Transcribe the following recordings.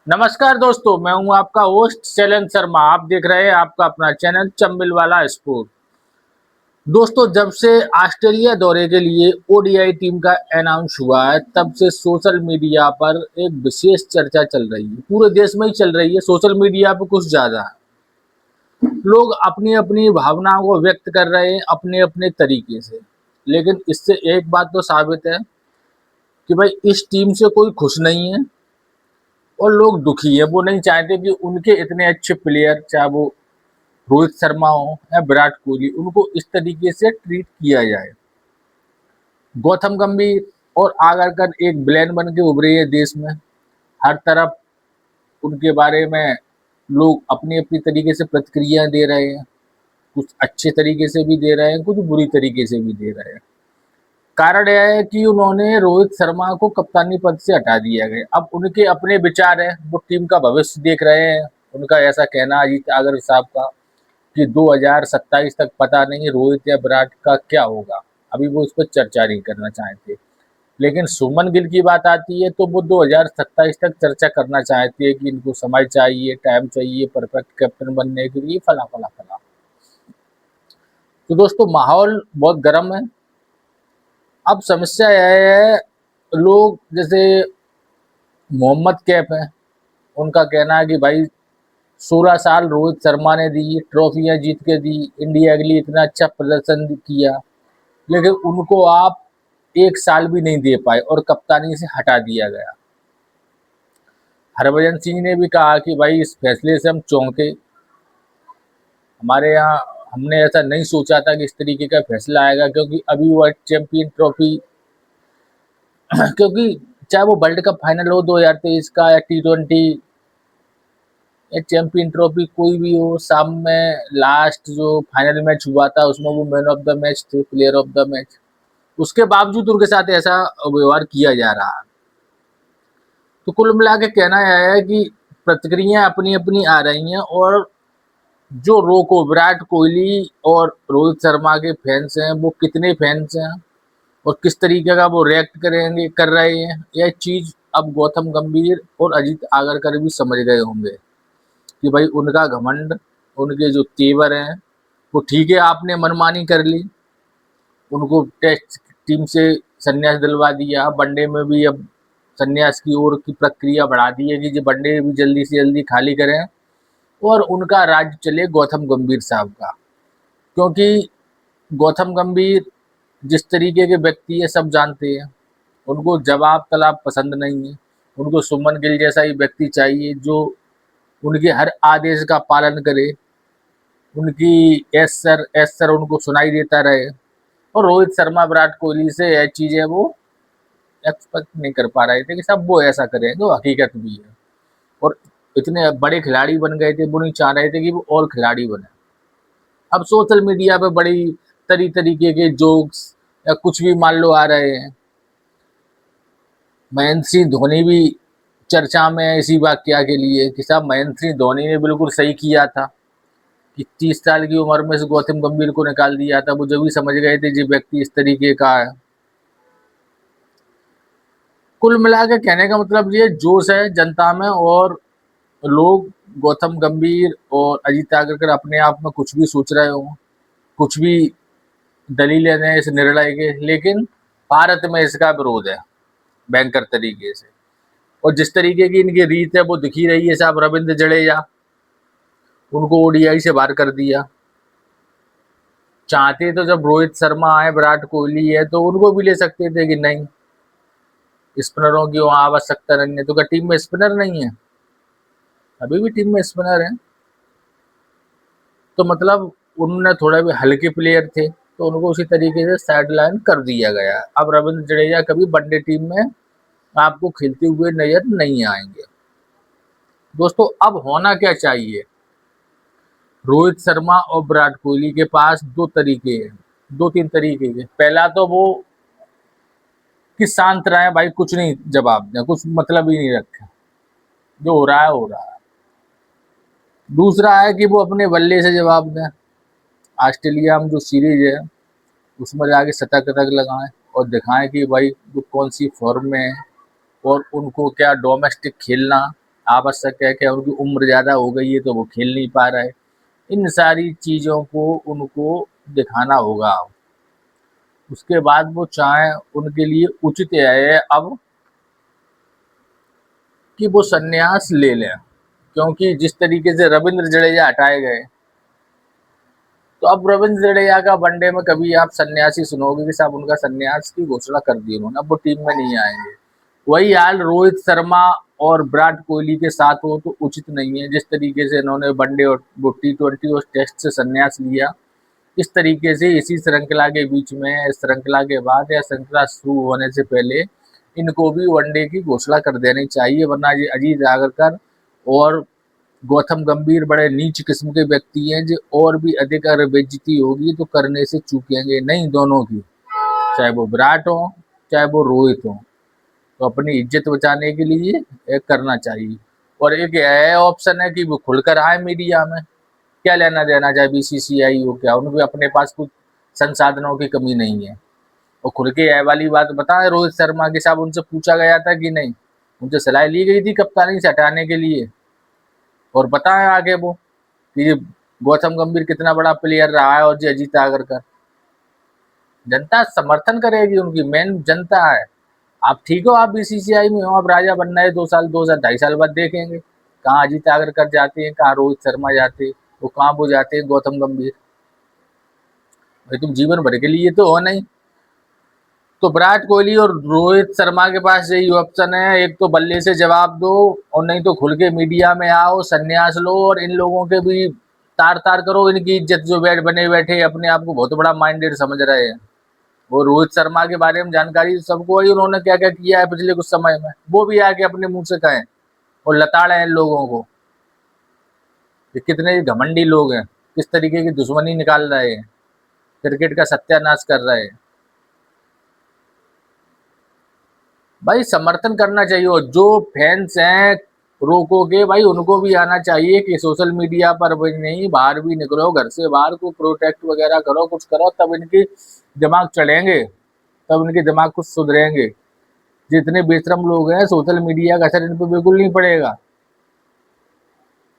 नमस्कार दोस्तों, मैं हूं आपका होस्ट शैलेंद्र शर्मा। आप देख रहे हैं आपका अपना चैनल चंबिल वाला स्पोर्ट। दोस्तों, जब से ऑस्ट्रेलिया दौरे के लिए ओडीआई टीम का अनाउंस हुआ है, तब से सोशल मीडिया पर एक विशेष चर्चा चल रही है। पूरे देश में ही चल रही है, सोशल मीडिया पर कुछ ज्यादा है। लोग अपनी अपनी भावनाओं को व्यक्त कर रहे हैं अपने अपने तरीके से। लेकिन इससे एक बात तो साबित है कि भाई इस टीम से कोई खुश नहीं है और लोग दुखी है। वो नहीं चाहते कि उनके इतने अच्छे प्लेयर, चाहे वो रोहित शर्मा हो या विराट कोहली, उनको इस तरीके से ट्रीट किया जाए। गौतम गंभीर और आगरकर एक विलेन बन के उभरे हैं देश में। हर तरफ उनके बारे में लोग अपनी अपनी तरीके से प्रतिक्रिया दे रहे हैं। कुछ अच्छे तरीके से भी दे रहे हैं, कुछ बुरी तरीके से भी दे रहे हैं। कारण यह है कि उन्होंने रोहित शर्मा को कप्तानी पद से हटा दिया गया। अब उनके अपने विचार हैं, वो टीम का भविष्य देख रहे हैं। उनका ऐसा कहना अजीत आगर साहब का कि 2027 तक पता नहीं रोहित या विराट का क्या होगा। अभी वो उस पर चर्चा नहीं करना चाहते। लेकिन सुमन गिल की बात आती है तो वो 2027 तक चर्चा करना चाहते हैं कि इनको समय चाहिए, टाइम चाहिए परफेक्ट कैप्टन बनने के लिए, फला फला फला। तो दोस्तों, माहौल बहुत गर्म है। अब समस्या यह है, लोग जैसे मोहम्मद कैफ है, उनका कहना है कि भाई 16 साल रोहित शर्मा ने दी, ट्रॉफियां जीत के दी, इंडिया के लिए इतना अच्छा प्रदर्शन किया, लेकिन उनको आप 1 साल भी नहीं दे पाए और कप्तानी से हटा दिया गया। हरभजन सिंह ने भी कहा कि भाई इस फैसले से हम चौंके। हमारे यहाँ हमने ऐसा नहीं सोचा था कि इस तरीके का फैसला आएगा, क्योंकि अभी वर्ल्ड चैंपियन ट्रॉफी क्योंकि चाहे वो वर्ल्ड कप फाइनल हो 2023 का या T20 या चैंपियन ट्रॉफी कोई भी हो, शाम में लास्ट जो फाइनल मैच हुआ था उसमें वो मैन ऑफ द मैच थे, प्लेयर ऑफ द मैच। उसके बावजूद उनके साथ ऐसा व्यवहार किया जा रहा है। तो कुल मिला के कहना यह है कि प्रतिक्रिया अपनी अपनी आ रही हैं, और जो रोको विराट कोहली और रोहित शर्मा के फैंस हैं, वो कितने फैंस हैं और किस तरीके का वो रिएक्ट करेंगे कर रहे हैं, यह चीज अब गौतम गंभीर और अजीत आगरकर भी समझ गए होंगे कि भाई उनका घमंड, उनके जो तेवर हैं, वो ठीक है, आपने मनमानी कर ली, उनको टेस्ट टीम से संन्यास दिलवा दिया, वनडे में भी अब संन्यास की ओर की प्रक्रिया बढ़ा दी है कि जो वनडे भी जल्दी से जल्दी खाली करें और उनका राज्य चले गौतम गंभीर साहब का। क्योंकि गौतम गंभीर जिस तरीके के व्यक्ति है सब जानते हैं। उनको जवाब तलब पसंद नहीं है। उनको सुमन गिल जैसा ही व्यक्ति चाहिए जो उनके हर आदेश का पालन करे, उनकी एस सर उनको सुनाई देता रहे। और रोहित शर्मा विराट कोहली से यह चीजें वो एक्सपेक्ट नहीं कर पा रहे थे कि सब वो ऐसा करें, तो हकीकत भी है। और इतने बड़े खिलाड़ी बन गए थे, वो नहीं चाह रहे थे कि वो और खिलाड़ी बने। अब सोशल मीडिया पे बड़ी तरीके के जोक्स या कुछ भी मान लो आ रहे हैं। महेंद्र सिंह धोनी भी चर्चा में है इसी वाकया के लिए कि साहब महेंद्र सिंह धोनी ने बिल्कुल सही किया था कि 30 साल की उम्र में से गौतम गंभीर को निकाल दिया था। वो जब भी समझ गए थे जी व्यक्ति इस तरीके का है। कुल मिला के कहने का मतलब ये जोश है जनता में, और लोग गौतम गंभीर और अजीत आगरकर अपने आप में कुछ भी सोच रहे हो, कुछ भी दलीलें दें इस निर्णय के, लेकिन भारत में इसका विरोध है भयंकर तरीके से। और जिस तरीके की इनकी रीत है वो दिखी रही है। साहब रविंद्र जडेजा, उनको ओडीआई से बाहर कर दिया। चाहते तो जब रोहित शर्मा है, विराट कोहली है, तो उनको भी ले सकते थे कि नहीं, स्पिनरों की वहाँ आवश्यकता नहीं है। तो क्या टीम में स्पिनर नहीं है? अभी भी टीम में स्पिनर है। तो मतलब उनने थोड़ा भी हल्के प्लेयर थे तो उनको उसी तरीके से साइडलाइन कर दिया गया। अब रविंद्र जडेजा कभी वनडे टीम में आपको खेलते हुए नजर नहीं आएंगे। दोस्तों, अब होना क्या चाहिए? रोहित शर्मा और विराट कोहली के पास दो तरीके हैं, दो तीन तरीके के। पहला तो वो कि शांत रहे भाई, कुछ नहीं जवाब दें, कुछ मतलब ही नहीं रखें, जो हो रहा है हो रहा है। दूसरा है कि वो अपने बल्ले से जवाब दें। ऑस्ट्रेलिया में जो सीरीज है उसमें जाके शतक तक लगाएं और दिखाएं कि भाई वो कौन सी फॉर्म में है और उनको क्या डोमेस्टिक खेलना आवश्यक है कि उनकी उम्र ज़्यादा हो गई है तो वो खेल नहीं पा रहे। इन सारी चीज़ों को उनको दिखाना होगा। उसके बाद वो चाहें, उनके लिए उचित है अब कि वो संन्यास ले लें, क्योंकि जिस तरीके से रविंद्र जडेजा हटाए गए, तो अब रविंद्र जडेजा का वनडे में कभी आप सन्यासी सुनोगे कि साहब उनका सन्यास की घोषणा कर दी उन्होंने, अब वो टीम में नहीं आएंगे। वही हाल रोहित शर्मा और विराट कोहली के साथ हो तो उचित नहीं है। जिस तरीके से इन्होंने वनडे और वो T20 और टेस्ट से संन्यास लिया, इस तरीके से इसी श्रृंखला के बीच में, श्रृंखला के बाद या श्रृंखला शुरू होने से पहले इनको भी वनडे की घोषणा कर देनी चाहिए, वरना ये अजीत आगरकर और गौतम गंभीर बड़े नीच किस्म के व्यक्ति हैं जो और भी अधिक अगर बेइज्जती होगी तो करने से चूकेंगे नहीं दोनों की, चाहे वो विराट हो चाहे वो रोहित हो। तो अपनी इज्जत बचाने के लिए एक करना चाहिए। और एक यह ऑप्शन है कि वो खुलकर आए मीडिया में, क्या लेना देना, चाहे BCCI हो क्या, उनके अपने पास कुछ संसाधनों की कमी नहीं है। और खुल के यह वाली बात बताएं रोहित शर्मा के साथ, उनसे पूछा गया था कि नहीं, उनसे सलाह ली गई थी कप्तानी से हटाने के लिए, और बताएं आगे वो कि ये गौतम गंभीर कितना बड़ा प्लेयर रहा है और जी अजीत आगरकर। जनता समर्थन करेगी उनकी, मेन जनता है। आप ठीक हो, आप BCCI में हो, आप राजा बनना है 2 साल 2 साल 2.5 साल बाद देखेंगे कहाँ अजीत आगरकर जाते हैं, कहाँ रोहित शर्मा जाते हैं, वो कहाँ वो जाते हैं गौतम गंभीर। भाई तुम जीवन भर के लिए तो हो नहीं। तो विराट कोहली और रोहित शर्मा के पास यही ऑप्शन है, एक तो बल्ले से जवाब दो और नहीं तो खुल के मीडिया में आओ, संन्यास लो और इन लोगों के भी तार तार करो इनकी इज्जत, जो बने बैठे अपने आप को बहुत बड़ा माइंडेड समझ रहे हैं। वो रोहित शर्मा के बारे में जानकारी सबको है, उन्होंने क्या क्या किया है पिछले कुछ समय में, वो भी आके अपने मुंह से कहें और लताड़े हैं इन लोगों को। ये कितने घमंडी लोग हैं, किस तरीके की दुश्मनी निकाल रहे हैं, क्रिकेट का सत्यानाश कर रहे हैं। भाई समर्थन करना चाहिए, और जो फैंस हैं रोकोगे भाई उनको भी आना चाहिए कि सोशल मीडिया पर भी नहीं, बाहर भी निकलो, घर से बाहर को प्रोटेक्ट वगैरह करो, कुछ करो, तब इनके दिमाग चढ़ेंगे, तब इनके दिमाग कुछ सुधरेंगे। जितने बेशरम लोग हैं सोशल मीडिया का असर इन पर बिल्कुल नहीं पड़ेगा।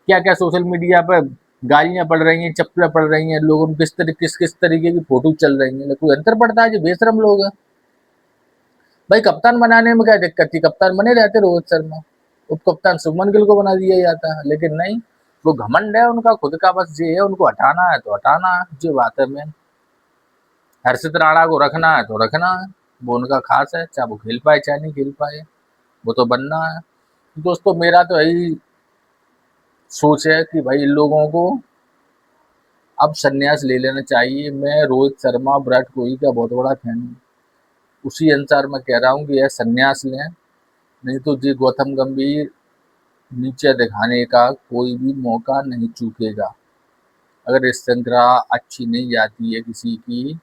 क्या क्या सोशल मीडिया पर गालियां पड़ रही हैं, चप्पलें पड़ रही हैं, लोगों में किस तरीके की फोटो चल रही है, कोई अंतर पड़ता है? जो बेशरम लोग हैं भाई, कप्तान बनाने में क्या दिक्कत थी, कप्तान बने रहते रोहित शर्मा, उप कप्तान शुभमन गिल को बना दिया जाता है, लेकिन नहीं, वो घमंड है उनका खुद का, बस ये है उनको हटाना है तो हटाना है, जो बात है। मैं हर्षित राणा को रखना है तो रखना है, वो उनका खास है, चाहे वो खेल पाए चाहे नहीं खेल पाए, वो तो बनना है। दोस्तों मेरा तो यही सोच है कि भाई इन लोगों को अब संन्यास ले लेना चाहिए। मैं रोहित शर्मा विराट कोहली का बहुत बड़ा फैन हूँ, उसी अनुसार मैं कह रहा हूँ कि यह संन्यास लें, नहीं तो जी गौतम गंभीर नीचे दिखाने का कोई भी मौका नहीं चूकेगा। अगर इस श्रृंखला अच्छी नहीं जाती है किसी की,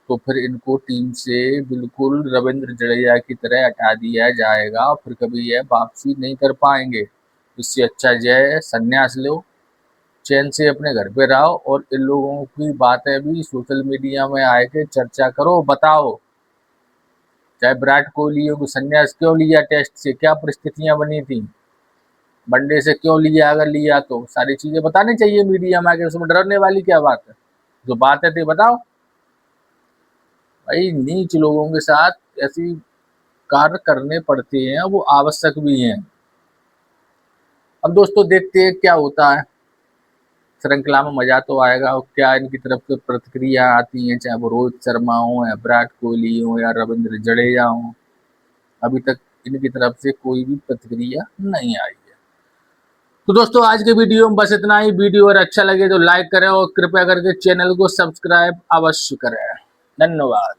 तो फिर इनको टीम से बिल्कुल रविंद्र जडेजा की तरह हटा दिया जाएगा, फिर कभी यह वापसी नहीं कर पाएंगे। इससे अच्छा जय संन्यास लो, चैन से अपने घर पे रहो, और इन लोगों की बातें भी सोशल मीडिया में आके चर्चा करो, बताओ चाहे विराट कोहली को संन्यास क्यों लिया, टेस्ट से क्या परिस्थितियां बनी थी, वनडे से क्यों लिया, अगर लिया तो सारी चीजें बतानी चाहिए मीडिया में आके, उसमें डरने वाली क्या बात है, जो बातें थी बताओ। भाई नीच लोगों के साथ ऐसी कार्य करने पड़ते हैं, वो आवश्यक भी हैं। अब दोस्तों देखते हैं क्या होता है, श्रृंखला में मजा तो आएगा, और क्या इनकी तरफ से प्रतिक्रिया आती है, चाहे वो रोहित शर्मा हो या विराट कोहली हो या रविंद्र जडेजा हो। अभी तक इनकी तरफ से कोई भी प्रतिक्रिया नहीं आई है। तो दोस्तों आज के वीडियो में बस इतना ही। वीडियो अगर अच्छा लगे तो लाइक करें और कृपया करके चैनल को सब्सक्राइब अवश्य करें। धन्यवाद।